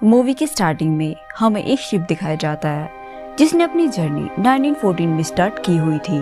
Movie के starting में हमें एक शिप दिखाया जाता है जिसने अपनी जर्नी 1914 में स्टार्ट की हुई थी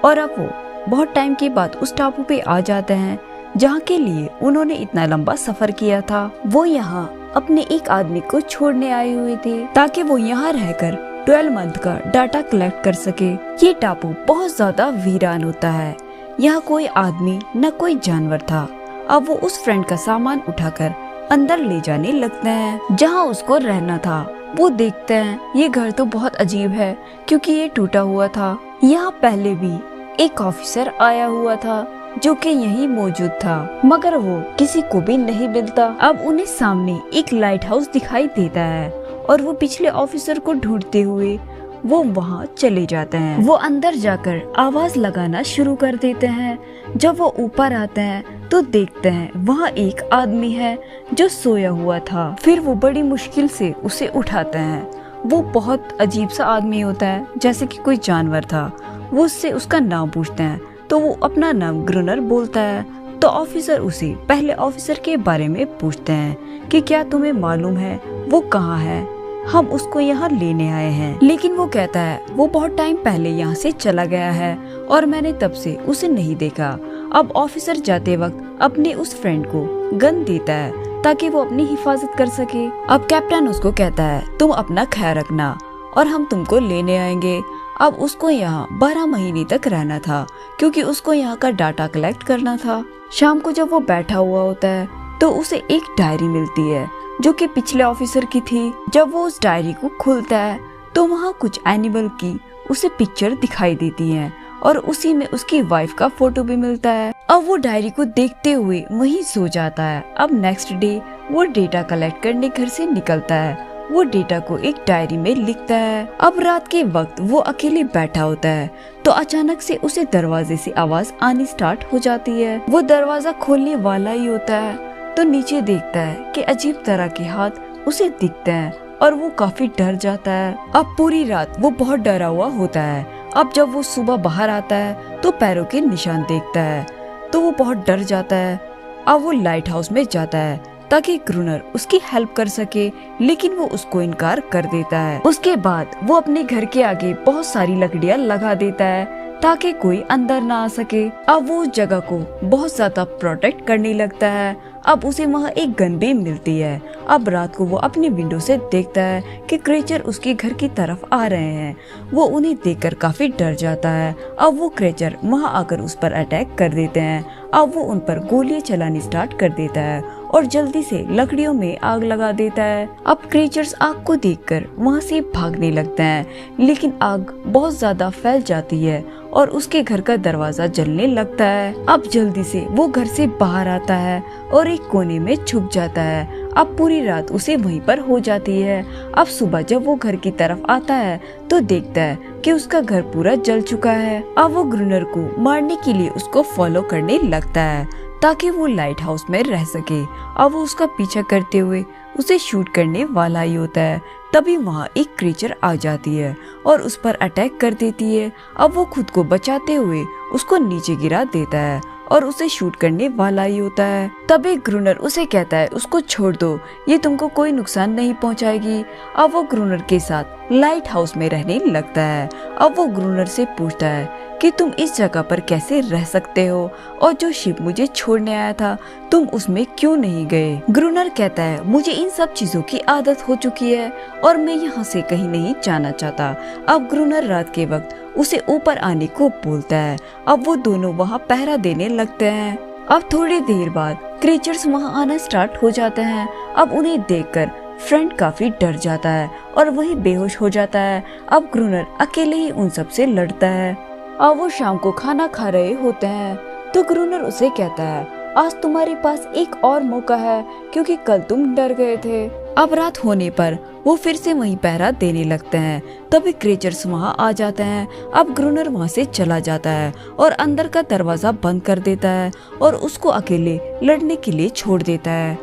और अब वो बहुत टाइम के बाद उस टापू पे आ जाते हैं जहाँ के लिए उन्होंने इतना लंबा सफर किया था। वो यहाँ अपने एक आदमी को छोड़ने आए हुए थे ताकि वो यहाँ रहकर 12 मंथ का डाटा कलेक्ट कर सके। ये टापू बहुत ज्यादा वीरान होता है, यहाँ कोई आदमी न कोई जानवर था। अब वो उस फ्रेंड का सामान उठाकर अंदर ले जाने लगते हैं जहाँ उसको रहना था। वो देखते हैं ये घर तो बहुत अजीब है क्योंकि ये टूटा हुआ था। यहाँ पहले भी एक ऑफिसर आया हुआ था जो कि यहीं मौजूद था, मगर वो किसी को भी नहीं मिलता। अब उन्हें सामने एक लाइट हाउस दिखाई देता है और वो पिछले ऑफिसर को ढूंढते हुए वो वहाँ चले जाते हैं। वो अंदर जाकर आवाज लगाना शुरू कर देते हैं। जब वो ऊपर आते हैं तो देखते हैं वहाँ एक आदमी है जो सोया हुआ था। फिर वो बड़ी मुश्किल से उसे उठाते हैं। वो बहुत अजीब सा आदमी होता है, जैसे कि कोई जानवर था। वो उससे उसका नाम पूछते हैं तो वो अपना नाम ग्रुनर बोलता है। तो ऑफिसर उसे पहले ऑफिसर के बारे में पूछते हैं कि क्या तुम्हें मालूम है वो कहाँ है, हम उसको यहाँ लेने आए हैं। लेकिन वो कहता है वो बहुत टाइम पहले यहाँ से चला गया है और मैंने तब से उसे नहीं देखा। अब ऑफिसर जाते वक्त अपने उस फ्रेंड को गन देता है ताकि वो अपनी हिफाजत कर सके। अब कैप्टन उसको कहता है तुम अपना ख्याल रखना और हम तुमको लेने आएंगे। अब उसको यहाँ 12 महीने तक रहना था क्योंकि उसको यहाँ का डाटा कलेक्ट करना था। शाम को जब वो बैठा हुआ होता है तो उसे एक डायरी मिलती है जो कि पिछले ऑफिसर की थी। जब वो उस डायरी को खोलता है तो वहाँ कुछ एनिमल की उसे पिक्चर दिखाई देती है और उसी में उसकी वाइफ का फोटो भी मिलता है। अब वो डायरी को देखते हुए वहीं सो जाता है। अब नेक्स्ट डे वो डेटा कलेक्ट करने घर से निकलता है। वो डेटा को एक डायरी में लिखता है। अब रात के वक्त वो अकेले बैठा होता है तो अचानक से उसे दरवाजे से आवाज आनी स्टार्ट हो जाती है। वो दरवाजा खोलने वाला ही होता है तो नीचे देखता है कि अजीब तरह के हाथ उसे दिखते हैं और वो काफी डर जाता है। अब पूरी रात वो बहुत डरा हुआ होता है। अब जब वो सुबह बाहर आता है तो पैरों के निशान देखता है तो वो बहुत डर जाता है। अब वो लाइट हाउस में जाता है ताकि ग्रुनर उसकी हेल्प कर सके, लेकिन वो उसको इनकार कर देता है। उसके बाद वो अपने घर के आगे बहुत सारी लकड़ियाँ लगा देता है ताकि कोई अंदर ना आ सके। अब वो उस जगह को बहुत ज्यादा प्रोटेक्ट करने लगता है। अब उसे वहाँ एक गन भी मिलती है। अब रात को वो अपनी विंडो से देखता है कि क्रेचर उसके घर की तरफ आ रहे हैं। वो उन्हें देखकर काफी डर जाता है। अब वो क्रेचर वहाँ आकर उस पर अटैक कर देते हैं। अब वो उन पर गोलियां चलानी स्टार्ट कर देता है और जल्दी से लकड़ियों में आग लगा देता है। अब क्रीचर्स आग को देखकर वहाँ से भागने लगते हैं, लेकिन आग बहुत ज्यादा फैल जाती है और उसके घर का दरवाजा जलने लगता है। अब जल्दी से वो घर से बाहर आता है और एक कोने में छुप जाता है। अब पूरी रात उसे वहीं पर हो जाती है। अब सुबह जब वो घर की तरफ आता है तो देखता है कि उसका घर पूरा जल चुका है। अब वो ग्रुनर को मारने के लिए उसको फॉलो करने लगता है ताकि वो लाइट हाउस में रह सके। अब वो उसका पीछा करते हुए उसे शूट करने वाला ही होता है। तभी वहाँ एक क्रीचर आ जाती है और उस पर अटैक कर देती है। अब वो खुद को बचाते हुए उसको नीचे गिरा देता है और उसे शूट करने वाला ही होता है। तभी ग्रुनर उसे कहता है उसको छोड़ दो, ये तुमको कोई नुकसान नहीं पहुंचाएगी। अब वो ग्रुनर के साथ लाइट हाउस में रहने लगता है। अब वो ग्रुनर से पूछता है कि तुम इस जगह पर कैसे रह सकते हो और जो शिप मुझे छोड़ने आया था तुम उसमें क्यों नहीं गए। ग्रुनर कहता है मुझे इन सब चीजों की आदत हो चुकी है और मैं यहाँ से कहीं नहीं जाना चाहता। अब ग्रुनर रात के वक्त उसे ऊपर आने को बोलता है। अब वो दोनों वहाँ पहरा देने लगते हैं। अब थोड़ी देर बाद क्रीचर्स वहाँ आना स्टार्ट हो जाते हैं। अब उन्हें देखकर फ्रेंड काफी डर जाता है और वही बेहोश हो जाता है। अब ग्रुनर अकेले ही उन सब से लड़ता है। अब वो शाम को खाना खा रहे होते हैं तो ग्रुनर उसे कहता है आज तुम्हारे पास एक और मौका है क्योंकि कल तुम डर गए थे। अब रात होने पर वो फिर से वहीं पहरा देने लगते हैं। तभी क्रीचर्स वहाँ आ जाते हैं। अब ग्रुनर वहाँ से चला जाता है और अंदर का दरवाजा बंद कर देता है और उसको अकेले लड़ने के लिए छोड़ देता है।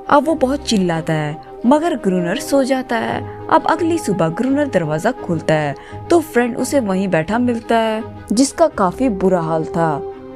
अब वो बहुत चिल्लाता है मगर ग्रुनर सो जाता है। अब अगली सुबह ग्रुनर दरवाजा खोलता है तो फ्रेंड उसे वहीं बैठा मिलता है जिसका काफी बुरा हाल था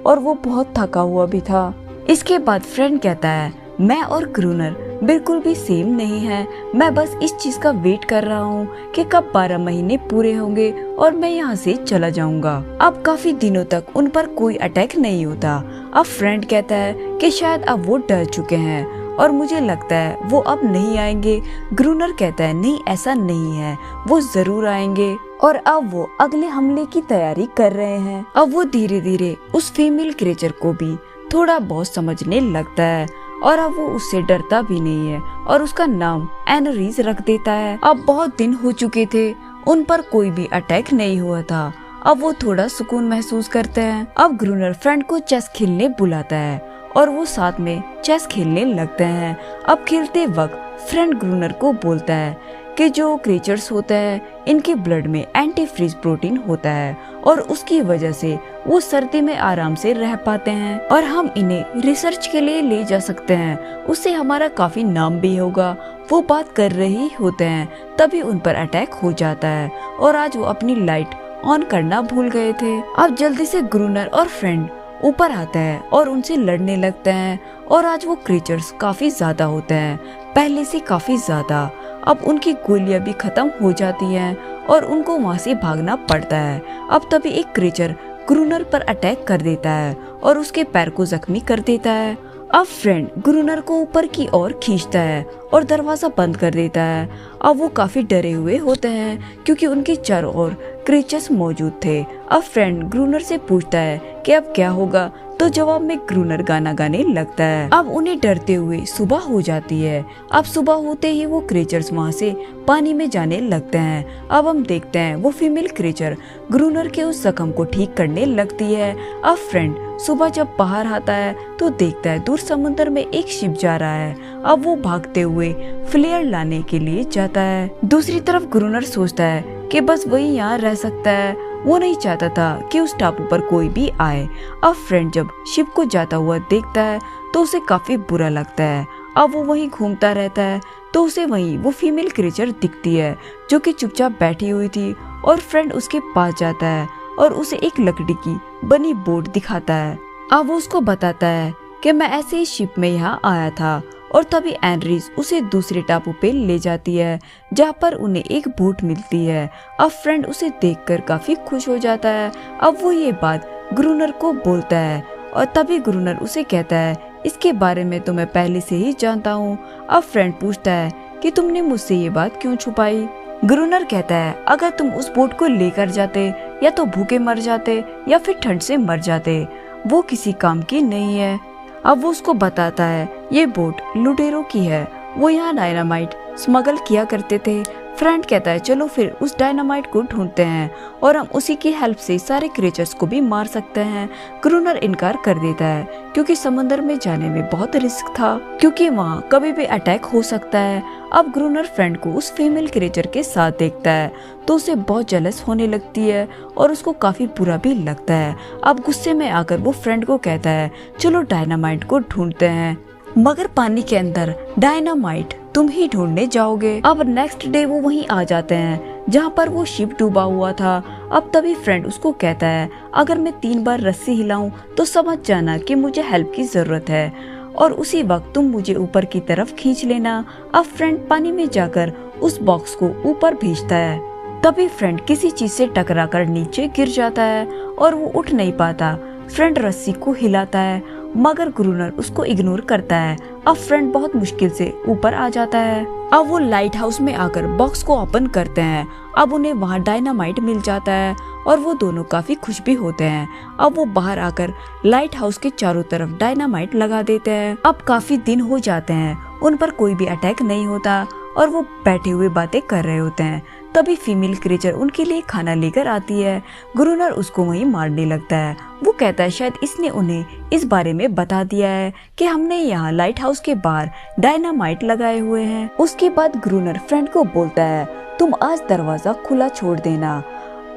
और वो बहुत थका हुआ भी था। इसके बाद फ्रेंड कहता है मैं और ग्रुनर बिल्कुल भी सेम नहीं है। मैं बस इस चीज का वेट कर रहा हूँ कि कब 12 महीने पूरे होंगे और मैं यहाँ से चला जाऊंगा। अब काफी दिनों तक उन पर कोई अटैक नहीं होता। अब फ्रेंड कहता है कि शायद अब वो डर चुके हैं और मुझे लगता है वो अब नहीं आएंगे। ग्रूनर कहता है नहीं, ऐसा नहीं है, वो जरूर आएंगे और अब वो अगले हमले की तैयारी कर रहे हैं। अब वो धीरे धीरे उस फीमेल क्रिएचर को भी थोड़ा बहुत समझने लगता है और अब वो उससे डरता भी नहीं है और उसका नाम एनरीज रख देता है। अब बहुत दिन हो चुके थे, उन पर कोई भी अटैक नहीं हुआ था। अब वो थोड़ा सुकून महसूस करते हैं। अब ग्रूनर फ्रेंड को चेस खेलने बुलाता है और वो साथ में चेस खेलने लगते हैं। अब खेलते वक्त फ्रेंड ग्रूनर को बोलता है कि जो क्रिएचर्स होते हैं इनके ब्लड में एंटी फ्रीज प्रोटीन होता है और उसकी वजह से वो सर्दी में आराम से रह पाते हैं और हम इन्हें रिसर्च के लिए ले जा सकते हैं, उससे हमारा काफी नाम भी होगा। वो बात कर रही होते हैं तभी उन पर अटैक हो जाता है और आज वो अपनी लाइट ऑन करना भूल गए थे। अब जल्दी से ग्रूनर और फ्रेंड ऊपर आता है और उनसे लड़ने लगते हैं और आज वो क्रिएचर्स काफी ज्यादा होते हैं, पहले से काफी ज्यादा। अब उनकी गोलियां भी खत्म हो जाती हैं और उनको वहाँ से भागना पड़ता है। अब तभी एक क्रिएचर ग्रूनर पर अटैक कर देता है और उसके पैर को जख्मी कर देता है। अब फ्रेंड ग्रूनर को ऊपर की ओर खींचता है और दरवाजा बंद कर देता है। अब वो काफी डरे हुए होते हैं क्योंकि उनके चारों ओर क्रिएचर्स मौजूद थे। अब फ्रेंड ग्रूनर से पूछता है कि अब क्या होगा, तो जवाब में ग्रूनर गाना गाने लगता है। अब उन्हें डरते हुए सुबह हो जाती है। अब सुबह होते ही वो क्रिएचर्स वहाँ से पानी में जाने लगते हैं। अब हम देखते हैं वो फीमेल क्रिएचर ग्रूनर के उस जख्म को ठीक करने लगती है। अब फ्रेंड सुबह जब बाहर आता है तो देखता है दूर समुद्र में एक शिप जा रहा है। अब वो भागते हुए फ्लेयर लाने के लिए जाता है। दूसरी तरफ ग्रूनर सोचता है कि बस वही यहाँ रह सकता है, वो नहीं चाहता था कि उस टापू पर कोई भी आए। अब फ्रेंड जब शिप को जाता हुआ देखता है तो उसे काफी बुरा लगता है। अब वो वहीं घूमता रहता है तो उसे वहीं वो फीमेल क्रिएचर दिखती है जो कि चुपचाप बैठी हुई थी और फ्रेंड उसके पास जाता है और उसे एक लकड़ी की बनी बोट दिखाता है। अब वो उसको बताता है कि मैं ऐसे ही शिप में यहाँ आया था और तभी एनरीज उसे दूसरे टापू पे ले जाती है जहाँ पर उन्हें एक बोट मिलती है। अब फ्रेंड उसे देखकर काफी खुश हो जाता है। अब वो ये बात ग्रूनर को बोलता है और तभी ग्रूनर उसे कहता है इसके बारे में तो मैं पहले से ही जानता हूँ। अब फ्रेंड पूछता है कि तुमने मुझसे ये बात क्यों छुपाई। ग्रूनर कहता है अगर तुम उस बोट को लेकर जाते या तो भूखे मर जाते या फिर ठंड से मर जाते, वो किसी काम की नहीं है। अब वो उसको बताता है ये बोट लुटेरों की है, वो यहाँ डायनामाइट स्मगल किया करते थे। फ्रेंड कहता है चलो फिर उस डायनामाइट को ढूंढते हैं और हम उसी की हेल्प से सारे क्रिएचर्स को भी मार सकते हैं। ग्रूनर इनकार कर देता है क्योंकि समंदर में जाने में बहुत रिस्क था, क्योंकि वहाँ कभी भी अटैक हो सकता है। अब ग्रूनर फ्रेंड को उस फीमेल क्रिएचर के साथ देखता है तो उसे बहुत जेलस होने लगती है और उसको काफी बुरा भी लगता है। अब गुस्से में आकर वो फ्रेंड को कहता है चलो डायनामाइट को ढूंढते हैं, मगर पानी के अंदर डायनामाइट तुम ही ढूंढने जाओगे। अब नेक्स्ट डे वो वहीं आ जाते हैं जहाँ पर वो शिप डूबा हुआ था। अब तभी फ्रेंड उसको कहता है अगर मैं 3 बार रस्सी हिलाऊं तो समझ जाना कि मुझे हेल्प की जरूरत है और उसी वक्त तुम मुझे ऊपर की तरफ खींच लेना। अब फ्रेंड पानी में जाकर उस बॉक्स को ऊपर भेजता है। तभी फ्रेंड किसी चीज से टकराकर नीचे गिर जाता है और वो उठ नहीं पाता। फ्रेंड रस्सी को हिलाता है मगर ग्रूनर उसको इग्नोर करता है। अब फ्रेंड बहुत मुश्किल से ऊपर आ जाता है। अब वो लाइट हाउस में आकर बॉक्स को ओपन करते हैं। अब उन्हें वहाँ डायनामाइट मिल जाता है और वो दोनों काफी खुश भी होते हैं। अब वो बाहर आकर लाइट हाउस के चारों तरफ डायनामाइट लगा देते हैं। अब काफी दिन हो जाते हैं, उन पर कोई भी अटैक नहीं होता और वो बैठे हुए बातें कर रहे होते हैं। तभी फीमेल क्रिएचर उनके लिए खाना लेकर आती है। ग्रूनर उसको वहीं मारने लगता है। वो कहता है शायद इसने उन्हें इस बारे में बता दिया है कि हमने यहाँ लाइट हाउस के बाहर डायनामाइट लगाए हुए हैं। उसके बाद ग्रूनर फ्रेंड को बोलता है तुम आज दरवाजा खुला छोड़ देना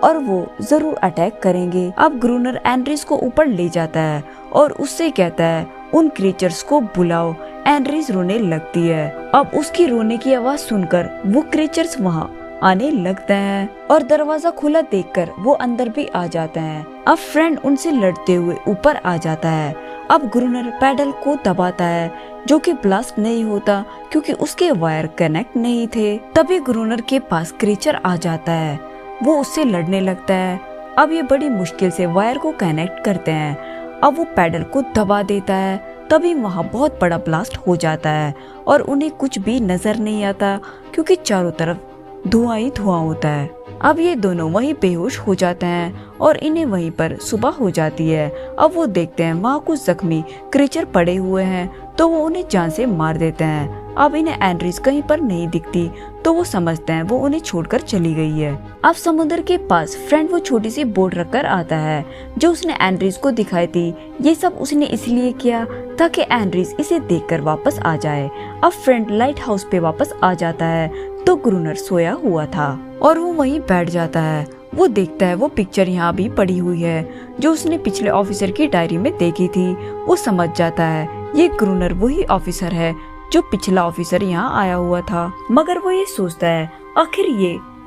और वो जरूर अटैक करेंगे। अब ग्रूनर एनरीज को ऊपर ले जाता है और उससे कहता है उन क्रिएचर्स को बुलाओ। एनरीज रोने लगती है। अब उसकी रोने की आवाज सुनकर वो क्रिएचर्स वहाँ आने लगते हैं और दरवाजा खुला देखकर वो अंदर भी आ जाते हैं। अब फ्रेंड उनसे लड़ते हुए ऊपर आ जाता है अब गुरुनर पैडल को दबाता है जो कि ब्लास्ट नहीं होता क्योंकि उसके वायर कनेक्ट नहीं थे। तभी गुरुनर के पास क्रीचर आ जाता है, वो उससे लड़ने लगता है। अब ये बड़ी मुश्किल से वायर को कनेक्ट करते हैं। अब वो पैडल को दबा देता है, तभी वहाँ बहुत बड़ा ब्लास्ट हो जाता है और उन्हें कुछ भी नजर नहीं आता क्योंकि चारों तरफ धुआं ही धुआं होता है। अब ये दोनों वहीं बेहोश हो जाते हैं और इन्हें वहीं पर सुबह हो जाती है। अब वो देखते हैं वहाँ कुछ जख्मी क्रीचर पड़े हुए हैं तो वो उन्हें जान से मार देते हैं। अब इन्हें एंड्रीज कहीं पर नहीं दिखती तो वो समझते हैं वो उन्हें छोड़कर चली गई है। अब समुद्र के पास फ्रेंड वो छोटी सी बोट रखकर आता है जो उसने एंड्रीज को दिखाई थी। ये सब उसने इसलिए किया ताकि एंड्रीज इसे देखकर वापस आ जाए। अब फ्रेंड लाइट हाउस पे वापस आ जाता है तो गुरुनर सोया हुआ था और वो वहीं बैठ जाता है। वो देखता है वो पिक्चर यहाँ भी पड़ी हुई है जो उसने पिछले ऑफिसर की डायरी में देखी थी। वो समझ जाता है ये गुरुनर वही ऑफिसर है जो पिछला ऑफिसर यहाँ आया हुआ था, मगर वो ये सोचता है आखिर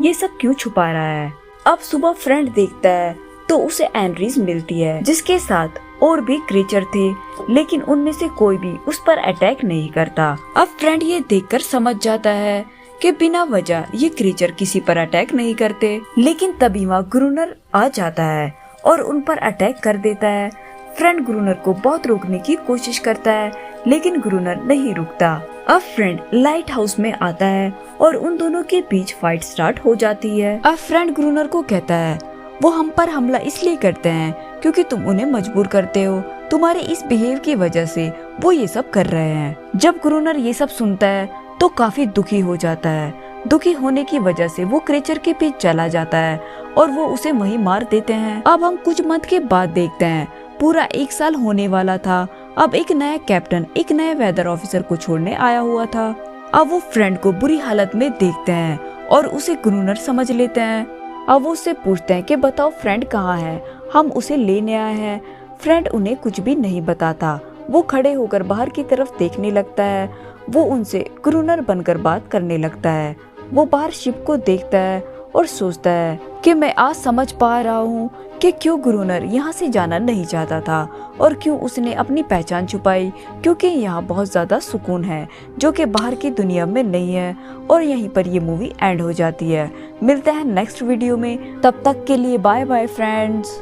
ये सब क्यों छुपा रहा है। अब सुबह फ्रेंड देखता है तो उसे एंड्रीज मिलती है जिसके साथ और भी क्रीचर थे, लेकिन उनमें से कोई भी उस पर अटैक नहीं करता। अब फ्रेंड ये देखकर समझ जाता है कि बिना वजह ये क्रीचर किसी पर अटैक नहीं करते, लेकिन तभी वहाँ गुरुनर आ जाता है और उन पर अटैक कर देता है। फ्रेंड गुरुनर को बहुत रोकने की कोशिश करता है लेकिन गुरुनर नहीं रुकता। अब फ्रेंड लाइट हाउस में आता है और उन दोनों के बीच फाइट स्टार्ट हो जाती है। अब फ्रेंड गुरुनर को कहता है वो हम पर हमला इसलिए करते हैं क्योंकि तुम उन्हें मजबूर करते हो, तुम्हारे इस बिहेव की वजह से वो ये सब कर रहे हैं। जब गुरुनर ये सब सुनता है तो काफी दुखी हो जाता है। दुखी होने की वजह से वो क्रीचर के पीछे चला जाता है और वो उसे वहीं मार देते हैं। अब हम कुछ मंथ के बाद देखते हैं पूरा 1 साल होने वाला था। अब एक नया कैप्टन एक नए वेदर ऑफिसर को छोड़ने आया हुआ था। अब वो फ्रेंड को बुरी हालत में देखते हैं और उसे गुरुनर समझ लेते हैं। अब वो उससे पूछते हैं कि बताओ फ्रेंड कहाँ है, हम उसे लेने आए हैं। फ्रेंड उन्हें कुछ भी नहीं बताता। वो खड़े होकर बाहर की तरफ देखने लगता है। वो उनसे गुरुनर बनकर बात करने लगता है। वो बाहर शिप को देखता है और सोचता है कि मैं आज समझ पा रहा हूँ कि क्यों गुरुनर यहाँ से जाना नहीं चाहता था और क्यों उसने अपनी पहचान छुपाई, क्योंकि यहाँ बहुत ज्यादा सुकून है जो कि बाहर की दुनिया में नहीं है। और यहीं पर ये मूवी एंड हो जाती है। मिलते हैं नेक्स्ट वीडियो में, तब तक के लिए बाय बाय फ्रेंड्स।